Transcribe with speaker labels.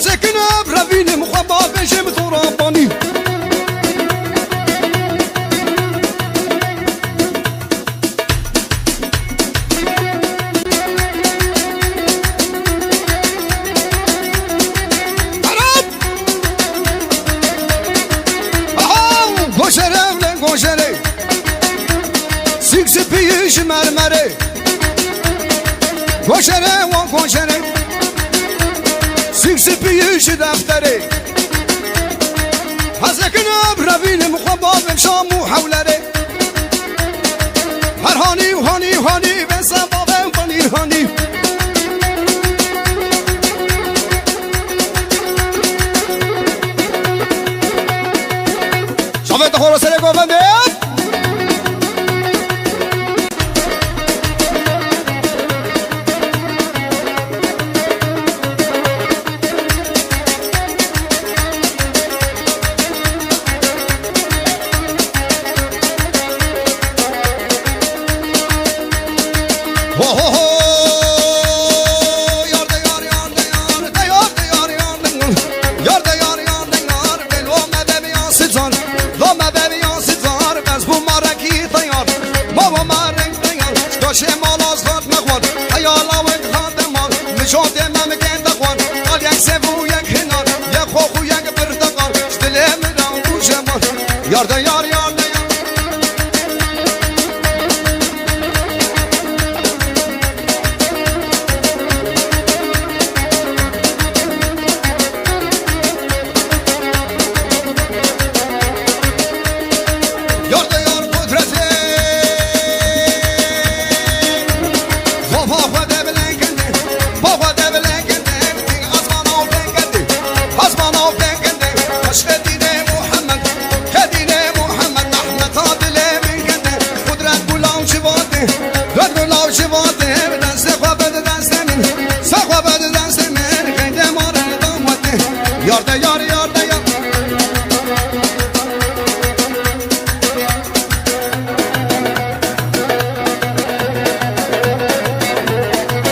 Speaker 1: هزکن ابروین مخبا بشم تو رابانی گوشره سیکس پیش مرمره گوشره و گوشره سیکس پیش دفتره هزکن ابروین مخبا بشام و حولره هر هانی و هانی و هانی به سباب فانی هانی شافت خورسه گفنده Yarda